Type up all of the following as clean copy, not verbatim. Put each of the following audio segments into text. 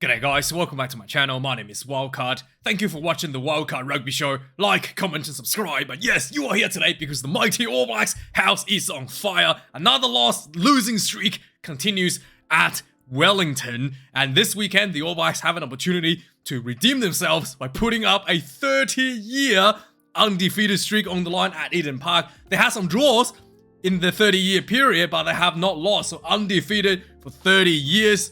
G'day guys, welcome back to my channel. My name is Wildkard. Thank you for watching the Wildkard Rugby Show. Like, comment and subscribe. But yes, you are here today because the mighty All Blacks house is on fire. Another losing streak continues at Wellington. And this weekend, the All Blacks have an opportunity to redeem themselves by putting up a 30-year undefeated streak on the line at Eden Park. They had some draws in the 30-year period, but they have not lost. So undefeated for 30 years.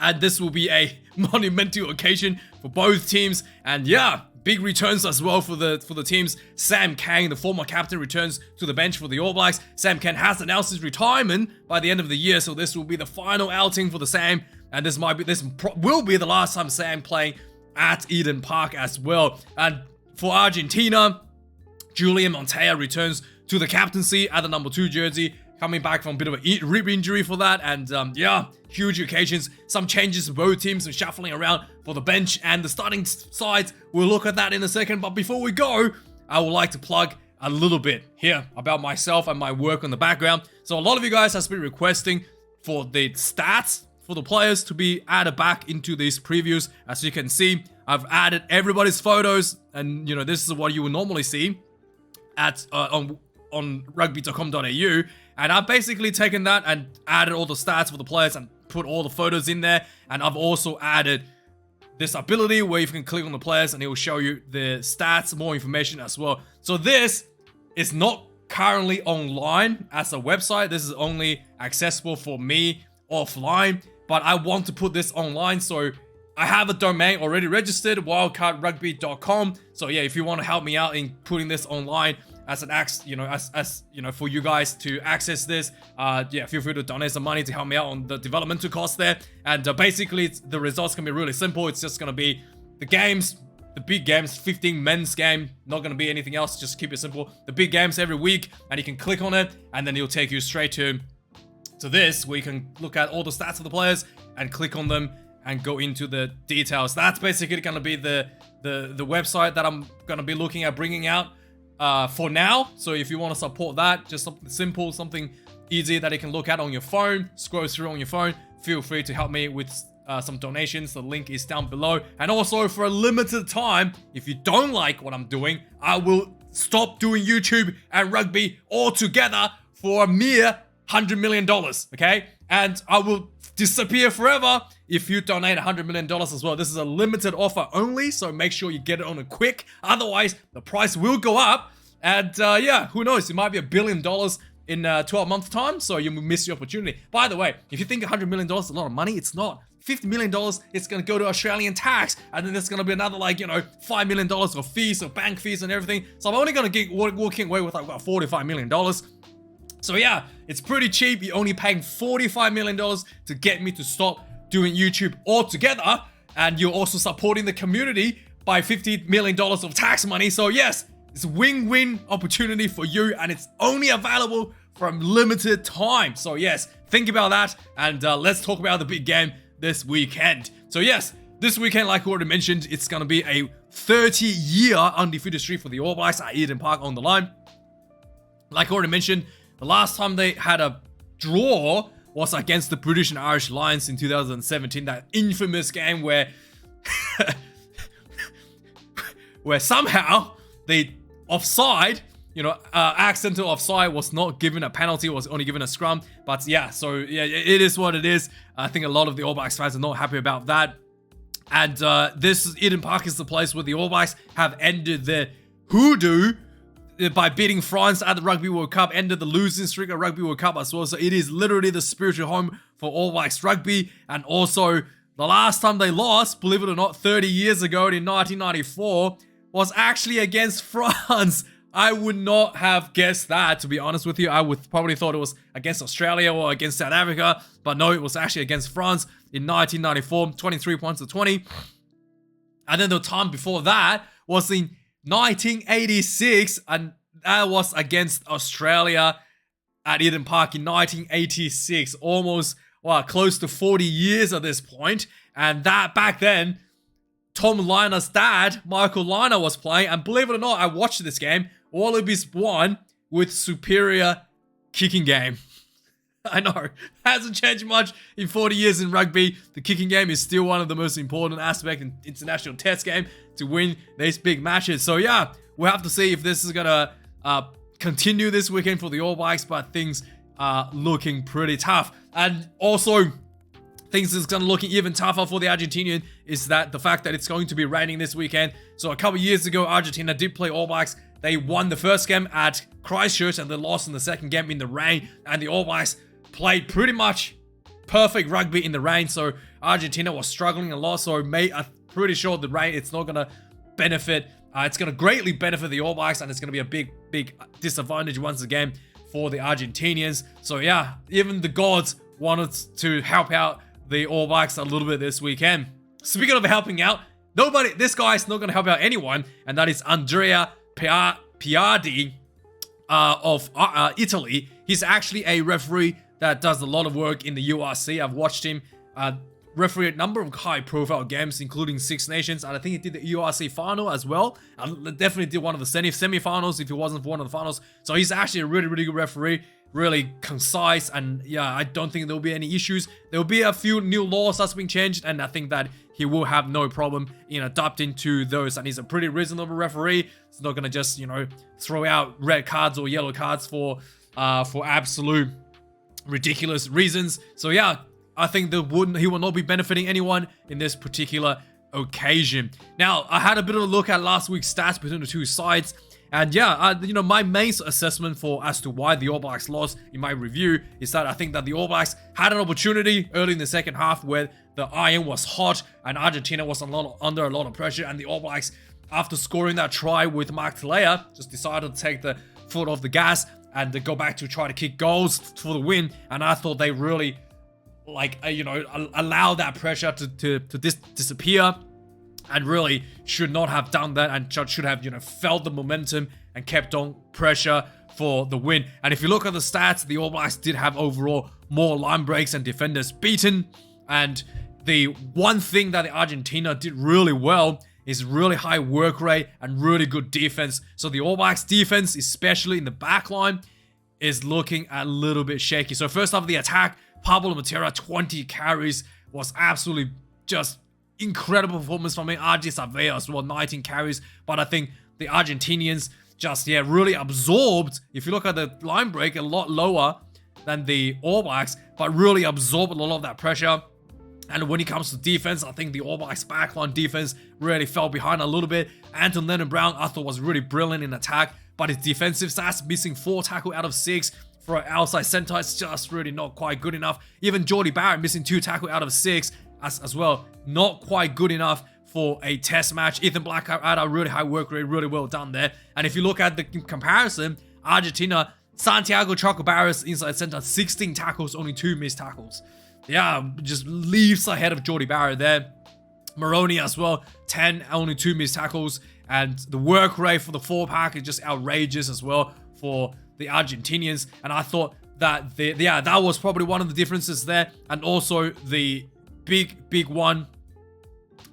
And this will be a monumental occasion for both teams. And yeah, big returns as well for the teams. Sam Kang, the former captain, returns to the bench for the All Blacks. Sam Kang has announced his retirement by the end of the year, so this will be the final outing for the Sam. And this will be the last time Sam playing at Eden Park as well. And for Argentina, Julian Montoya returns to the captaincy at the number 2 jersey, coming back from a bit of a rib injury for that. And yeah, huge occasions, some changes for both teams and shuffling around for the bench and the starting sides. We'll look at that in a second, but before we go, I would like to plug a little bit here about myself and my work on the background. So a lot of you guys have been requesting for the stats for the players to be added back into these previews. As you can see, I've added everybody's photos, and you know, this is what you would normally see at on rugby.com.au, and I've basically taken that and added all the stats for the players and put all the photos in there. And I've also added this ability where you can click on the players and it will show you the stats, more information as well. So this is not currently online as a website. This is only accessible for me offline, but I want to put this online. So I have a domain already registered, wildcardrugby.com. So yeah, if you want to help me out in putting this online as an for you guys to access this, yeah, feel free to donate some money to help me out on the developmental cost there. And basically, the results can be really simple. It's just gonna be the games, the big games, 15 men's game. Not gonna be anything else. Just keep it simple. The big games every week, and you can click on it, and then it'll take you straight to this, where you can look at all the stats of the players and click on them and go into the details. That's basically gonna be the website that I'm gonna be looking at bringing out for now. So if you want to support that, just something simple, something easy that you can look at on your phone, scroll through on your phone, feel free to help me with some donations. The link is down below. And also, for a limited time, if you don't like what I'm doing, I will stop doing YouTube and rugby altogether for a mere $100 million, okay? And I will disappear forever if you donate $100 million as well. This is a limited offer only, so make sure you get it on a quick. Otherwise, the price will go up. And yeah, who knows? It might be $1 billion in 12 months' time, so you will miss the opportunity. By the way, if you think $100 million is a lot of money, it's not. $50 million, it's going to go to Australian tax, and then there's going to be another, like, you know, $5 million of fees, of bank fees and everything. So I'm only going to get walking away with like about $45 million. So yeah, it's pretty cheap. You're only paying $45 million to get me to stop doing YouTube altogether. And you're also supporting the community by $50 million of tax money. So yes, it's a win-win opportunity for you, and it's only available for a limited time. So yes, think about that, and let's talk about the big game this weekend. So yes, this weekend, like I already mentioned, it's going to be a 30-year undefeated streak for the All Blacks at Eden Park on the line. Like I already mentioned, the last time they had a draw was against the British and Irish Lions in 2017, that infamous game where somehow the offside, you know, accidental offside was not given a penalty, was only given a scrum. But yeah, so yeah, it is what it is. I think a lot of the All Blacks fans are not happy about that. And this Eden Park is the place where the All Blacks have ended their hoodoo by beating France at the Rugby World Cup, ended the losing streak at Rugby World Cup as well. So it is literally the spiritual home for All Blacks rugby. And also, the last time they lost, believe it or not, 30 years ago in 1994, was actually against France. I would not have guessed that, to be honest with you. I would probably thought it was against Australia or against South Africa. But no, it was actually against France in 1994, 23 points to 20. And then the time before that was in 1986, and that was against Australia at Eden Park in 1986. Almost, well, close to 40 years at this point. And that back then, Tom Liner's dad, Michael Liner, was playing. And believe it or not, I watched this game. Wallabies won with superior kicking game. I know, hasn't changed much in 40 years in rugby. The kicking game is still one of the most important aspects in international test game to win these big matches. So yeah, we'll have to see if this is gonna continue this weekend for the All Blacks, but things are looking pretty tough. And also, things is gonna looking even tougher for the Argentinian is that the fact that it's going to be raining this weekend. So a couple years ago, Argentina did play All Blacks. They won the first game at Christchurch and they lost in the second game in the rain. And the All Blacks played pretty much perfect rugby in the rain. So Argentina was struggling a lot. So I'm pretty sure the rain, it's not gonna benefit. It's gonna greatly benefit the All Blacks, and it's gonna be a big disadvantage once again for the Argentinians. So yeah, even the gods wanted to help out the All Blacks a little bit this weekend. Speaking of helping out, this guy's not gonna help out anyone, and that is Andrea Piardi of Italy. He's actually a referee that does a lot of work in the URC. I've watched him referee a number of high-profile games, including Six Nations, and I think he did the URC final as well. Definitely did one of the semi-finals if he wasn't for one of the finals. So he's actually a really good referee, really concise, and yeah, I don't think there'll be any issues. There'll be a few new laws that's being changed, and I think that he will have no problem in adapting to those, and he's a pretty reasonable referee. He's not gonna just, you know, throw out red cards or yellow cards for absolute ridiculous reasons. So yeah, I think he will not be benefiting anyone in this particular occasion. Now, I had a bit of a look at last week's stats between the two sides, and yeah, you know, my main assessment as to why the All Blacks lost in my review is that I think that the All Blacks had an opportunity early in the second half where the iron was hot and Argentina was under a lot of pressure, and the All Blacks, after scoring that try with Mark Talea, just decided to take the foot off the gas and to go back to try to kick goals for the win. And I thought they really, you know, allow that pressure to disappear, and really should not have done that, and should have, you know, felt the momentum and kept on pressure for the win. And if you look at the stats, the All Blacks did have overall more line breaks and defenders beaten. And the one thing that the Argentina did really well is really high work rate and really good defense. So the All Blacks defense, especially in the back line, is looking a little bit shaky. So first off, the attack, Pablo Matera, 20 carries, was absolutely just incredible performance from him. RJ Savea as well, 19 carries. But I think the Argentinians just, yeah, really absorbed. If you look at the line break, a lot lower than the All Blacks, but really absorbed a lot of that pressure. And when it comes to defense, I think the All Blacks backline defense really fell behind a little bit. Anton Lennon-Brown, I thought, was really brilliant in attack, but his defensive stats, missing 4 tackles out of 6 for an outside center, it's just really not quite good enough. Even Jordie Barrett missing 2 tackles out of 6 as well, not quite good enough for a test match. Ethan Black had a really high work rate, really well done there. And if you look at the comparison, Argentina, Santiago Chocobaras inside center, 16 tackles, only 2 missed tackles. Yeah, just leaves ahead of Jordie Barrett there. Maroney as well, 10, only 2 missed tackles. And the work rate for the 4-pack is just outrageous as well for the Argentinians. And I thought that, that was probably one of the differences there. And also the big one,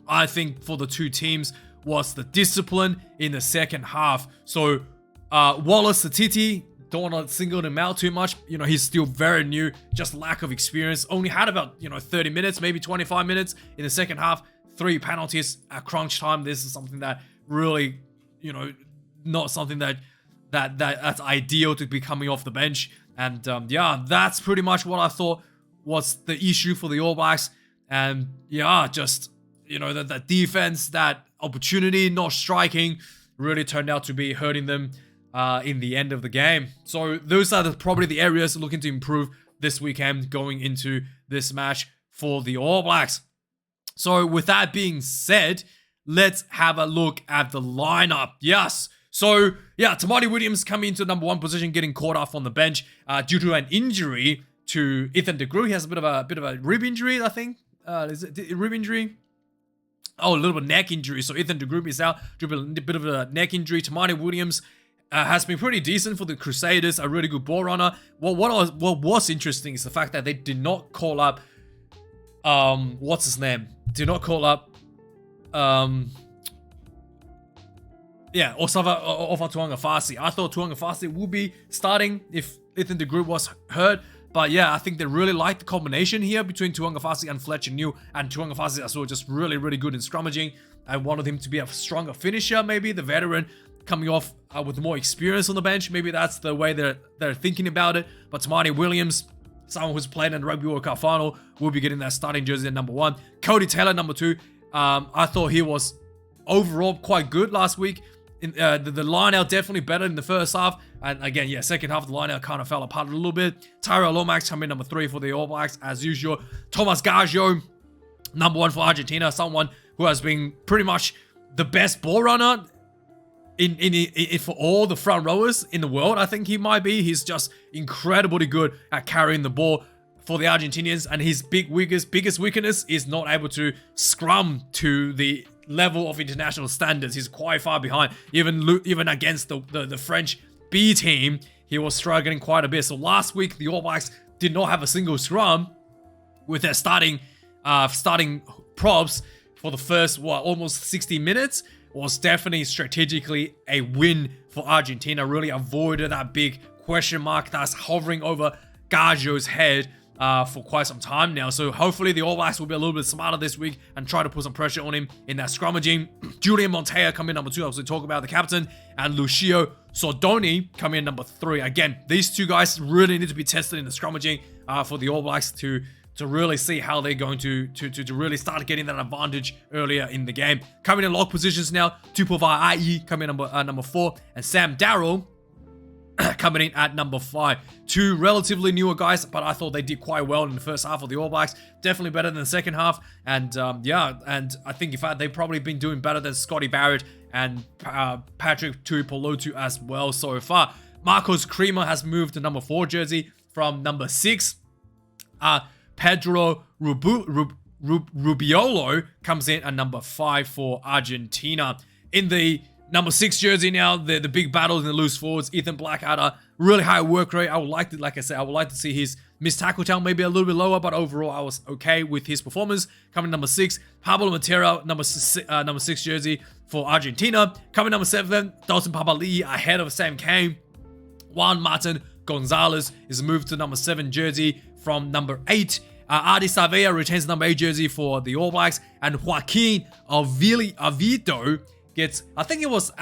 I think, for the two teams was the discipline in the second half. So Wallace Satiti, don't want to single him out too much. You know, he's still very new, just lack of experience. Only had about, you know, 30 minutes, maybe 25 minutes in the second half. 3 penalties at crunch time. This is something that really, you know, not something that's ideal to be coming off the bench. And yeah, that's pretty much what I thought was the issue for the All Blacks. And yeah, just, you know, that defense, that opportunity not striking really turned out to be hurting them in the end of the game. So those are probably the areas looking to improve this weekend going into this match for the All Blacks. So with that being said, let's have a look at the lineup. Yes. So yeah, Tamati Williams coming into number 1 position, getting caught off on the bench due to an injury to Ethan de Groot. He has a bit of a rib injury, I think. Is it a rib injury? Oh, a little bit of neck injury. So Ethan de Groot is out due to a bit of a neck injury. Tamati Williams has been pretty decent for the Crusaders, a really good ball runner. Well, what was interesting is the fact that they did not call up, what's his name? Did not call up, Osava Tuanga Fasi. I thought Tuanga Fasi would be starting if Ethan de Groot was hurt, But yeah, I think they really like the combination here between Tuangafasi and Fletcher New, and Tuangafasi as well, just really, really good in scrummaging. I wanted him to be a stronger finisher, maybe the veteran coming off with more experience on the bench. Maybe that's the way they're thinking about it. But Tamani Williams, someone who's played in the Rugby World Cup final, will be getting that starting jersey at number 1. Cody Taylor, number 2. I thought he was overall quite good last week. The line out definitely better in the first half. And again, yeah, second half of the line out kind of fell apart a little bit. Tyrell Lomax coming in number 3 for the All Blacks as usual. Thomas Gaggio, number 1 for Argentina. Someone who has been pretty much the best ball runner for all the front rowers in the world. I think he might be. He's just incredibly good at carrying the ball for the Argentinians, and his biggest weakness is not able to scrum to the level of international standards. He's quite far behind. Even against the French B team, he was struggling quite a bit. So last week, the All Blacks did not have a single scrum with their starting props for the first almost 60 minutes. Was definitely strategically a win for Argentina. Really avoided that big question mark that's hovering over Gaggio's head for quite some time now. So hopefully the All Blacks will be a little bit smarter this week and try to put some pressure on him in that scrummaging. Julian Montoya coming in number 2, obviously talk about the captain, and Lucio Sordoni coming in number 3. Again, these two guys really need to be tested in the scrummaging for the All Blacks to really see how they're going to really start getting that advantage earlier in the game. Coming in lock positions now, Tupova coming in number 4, and Sam Darrell coming in at number 5. Two relatively newer guys, but I thought they did quite well in the first half of the All Blacks. Definitely better than the second half. And yeah, and I think in fact they've probably been doing better than Scotty Barrett and Patrick Tuipulotu as well so far. Marcos Creamer has moved to number 4 jersey from number 6. Pedro Rubiolo comes in at number 5 for Argentina. In the number 6 jersey now, the big battle in the loose forwards, Ethan Blackadder, really high work rate. I would like to, like I said, I would like to see his missed tackle count maybe a little bit lower, but overall I was okay with his performance. Coming number 6, Pablo Matera, number 6 jersey for Argentina. Coming number 7, Dalton Papali'i ahead of Sam Cane. Juan Martin Gonzalez is moved to number 7 jersey from number 8. Adi Savea retains number 8 jersey for the All Blacks, and Joaquin Avito gets, I think he was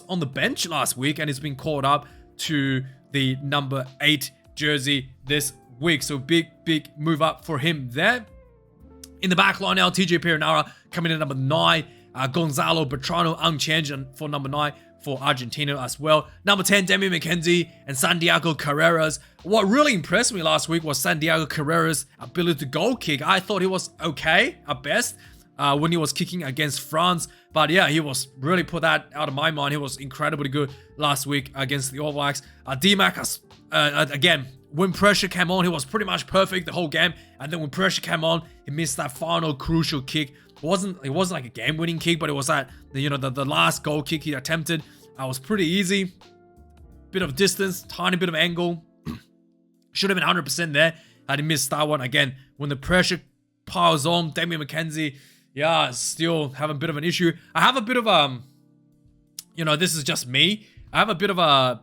on the bench last week and he's been called up to the number 8 jersey this week. So big move up for him there. In the back line now, TJ Perenara coming in at number 9. Gonzalo Bertrano unchanged for number 9 for Argentina as well. Number 10, Demi McKenzie and Santiago Carreras. What really impressed me last week was Santiago Carreras' ability to goal kick. I thought he was okay at best when he was kicking against France. But yeah, he was really put that out of my mind. He was incredibly good last week against the All Blacks. D-Mac, again, when pressure came on, he was pretty much perfect the whole game. And then when pressure came on, he missed that final crucial kick. It wasn't like a game-winning kick, but it was that the last goal kick he attempted. Was pretty easy. Bit of distance, tiny bit of angle. Should have been 100% there had he missed that one. Again, when the pressure piles on, Damian McKenzie, yeah, still having a bit of an issue. I have a bit of this is just me. I have a bit of a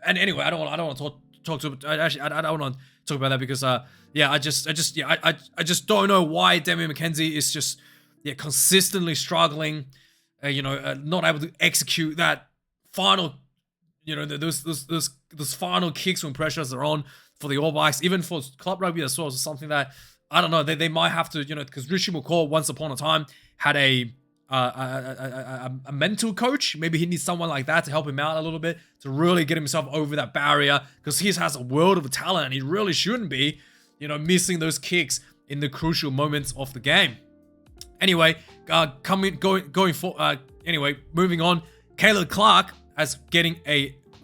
and anyway, I don't want to talk to. Actually, I don't want to talk about that because yeah, I just don't know why Damian McKenzie is just consistently struggling. Not able to execute that final, those final kicks when pressures are on for the All Blacks, even for club rugby as well. Is something that I don't know. They might have to, because Richie McCaw once upon a time had a mental coach. Maybe he needs someone like that to help him out a little bit to really get himself over that barrier, because he has a world of talent and he really shouldn't be, missing those kicks in the crucial moments of the game. Anyway, moving on. Caleb Clark as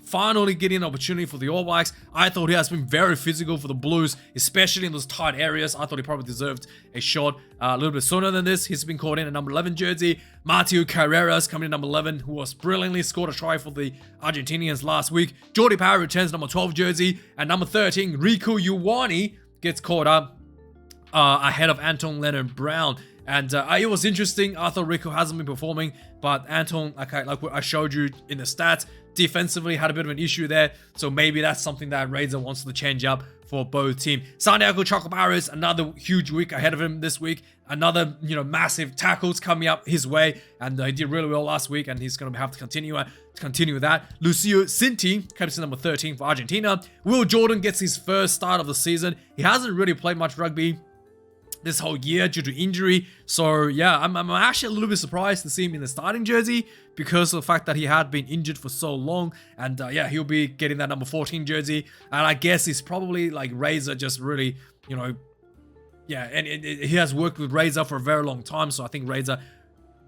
finally getting an opportunity for the All Blacks. I thought he has been very physical for the Blues, especially in those tight areas. I thought he probably deserved a shot a little bit sooner than this. He's been called in at number 11 jersey. Mateo Carreras coming in number 11, who was brilliantly scored a try for the Argentinians last week. Jordy Power returns number 12 jersey, and number 13, Riku Ioane gets called up ahead of Anton Leonard Brown. And it was interesting. I thought Rico hasn't been performing, but Anton, okay, like what I showed you in the stats, defensively had a bit of an issue there. So maybe that's something that Razor wants to change up for both teams. Santiago Chocobares, another huge week ahead of him this week. Another, massive tackles coming up his way, and he did really well last week, and he's going to have to continue that. Lucio Cinti comes to number 13 for Argentina. Will Jordan gets his first start of the season. He hasn't really played much rugby this whole year due to injury. So yeah, I'm actually a little bit surprised to see him in the starting jersey because of the fact that he had been injured for so long. And yeah, he'll be getting that number 14 jersey. And I guess it's probably like Razor just really, yeah, and he has worked with Razor for a very long time. So I think Razor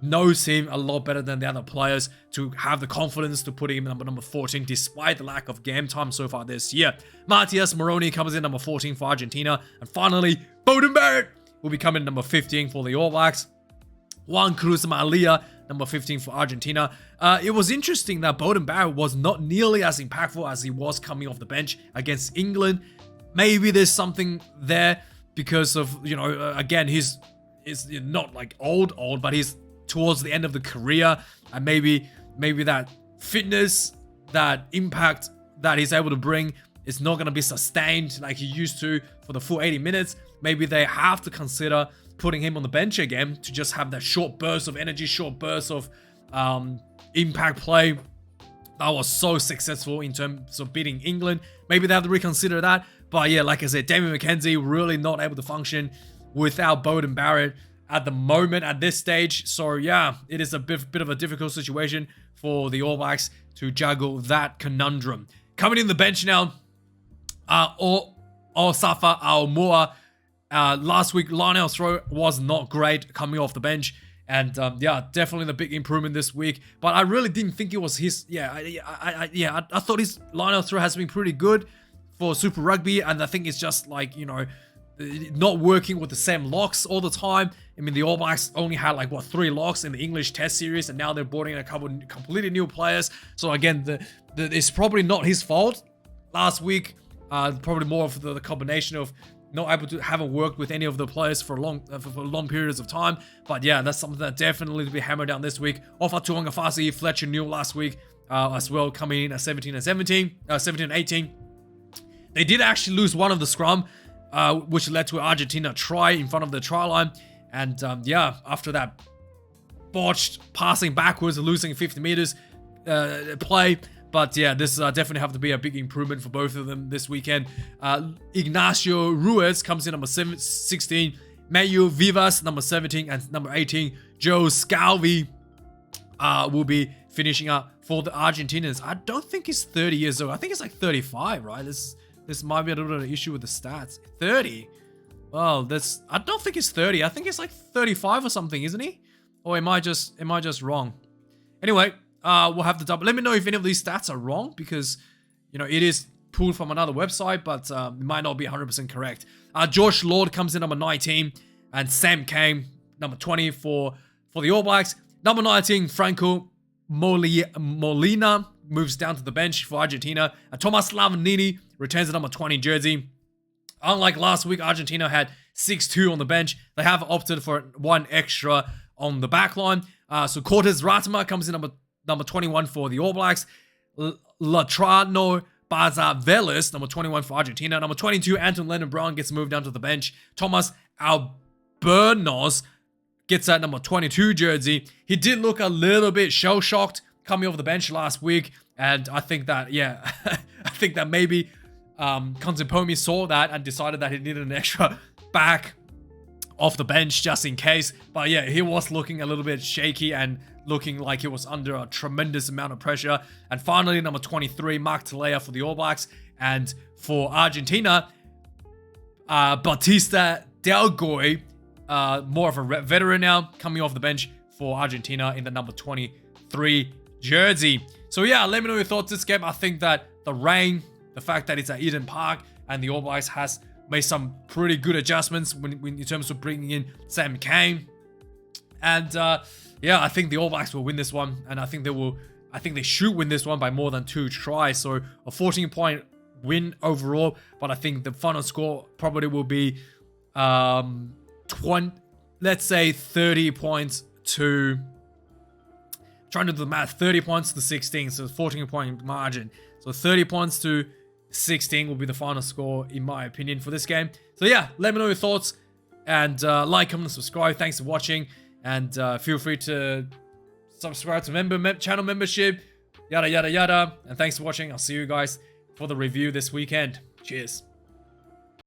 knows him a lot better than the other players to have the confidence to put him number 14 despite the lack of game time so far this year. Matias Moroni comes in number 14 for Argentina. And finally, Beauden Barrett will be coming number 15 for the All Blacks. Juan Cruz Malia, number 15 for Argentina. It was interesting that Beauden Barrett was not nearly as impactful as he was coming off the bench against England. Maybe there's something there because of, again, he's not like old, but he's towards the end of the career, and maybe that fitness, that impact that he's able to bring is not going to be sustained like he used to for the full 80 minutes. Maybe they have to consider putting him on the bench again to just have that short burst of energy, short burst of impact play that was so successful in terms of beating England. Maybe they have to reconsider that. But yeah, like I said, Damien McKenzie really not able to function without Beauden Barrett at the moment, at this stage. So yeah, it is a bit of a difficult situation for the All Blacks to juggle that conundrum. Coming in the bench now, Osafa Aomoa. Last week, Lionel's throw was not great coming off the bench. And yeah, definitely the big improvement this week. But I really didn't think it was his. Yeah, I thought his Lionel's throw has been pretty good for Super Rugby. And I think it's just like, not working with the same locks all the time. I mean, the All Blacks only had like, 3 locks in the English Test series. And now they're boarding in a couple completely new players. So again, it's probably not his fault. Last week, probably more of the combination of not able to haven't worked with any of the players for long periods of time. But yeah, that's something that definitely to be hammered down this week. Ofa Tuangafasi, Fletcher Newell last week as well, coming in at 17 and 18. They did actually lose one of the scrum, which led to an Argentina try in front of the try line. And yeah, after that botched passing backwards, losing 50 meters play. But yeah, this definitely have to be a big improvement for both of them this weekend. Ignacio Ruiz comes in number 16. Mayu Vivas, number 17. And number 18, Joe Scalvi will be finishing up for the Argentinians. I don't think he's 30 years old. I think it's like 35, right? This might be a little bit of an issue with the stats. 30? Well, I don't think he's 30. I think it's like 35 or something, isn't he? Or am I just wrong? Anyway, we'll have to double. Let me know if any of these stats are wrong, because it is pulled from another website, but it might not be 100% correct. Josh Lord comes in number 19, and Sam Kane number 20 for the All Blacks. Number 19, Franco Molina moves down to the bench for Argentina. And Thomas Lavanini returns the number 20 jersey. Unlike last week, Argentina had 6-2 on the bench. They have opted for 1 extra on the back line. So Cortez Ratama comes in number 21 for the All Blacks. Latrano Bazavelis, number 21 for Argentina. Number 22, Anton Lennon-Brown gets moved down to the bench. Thomas Albernos gets that number 22 jersey. He did look a little bit shell-shocked coming off the bench last week. And I think that, yeah, I think that maybe Contepomi saw that and decided that he needed an extra back off the bench just in case. But yeah, he was looking a little bit shaky and looking like he was under a tremendous amount of pressure. And finally, number 23, Mark Talea for the All Blacks. And for Argentina, Batista Del Goy, more of a veteran now, coming off the bench for Argentina in the number 23 jersey. So yeah, let me know your thoughts this game. I think that the rain, the fact that it's at Eden Park, and the All Blacks has made some pretty good adjustments in terms of bringing in Sam Kane. And yeah, I think the All Blacks will win this one, and I think they should win this one by more than 2 tries. So a 14-point win overall, but I think the final score probably will be 20. let's say 30 points to, trying to do the math, 30 points to 16, so 14-point margin. So 30 points to 16 will be the final score, in my opinion, for this game. So yeah, let me know your thoughts, and like, comment, and subscribe. Thanks for watching, and feel free to subscribe to channel membership, yada yada yada. And thanks for watching. I'll see you guys for the review this weekend. Cheers.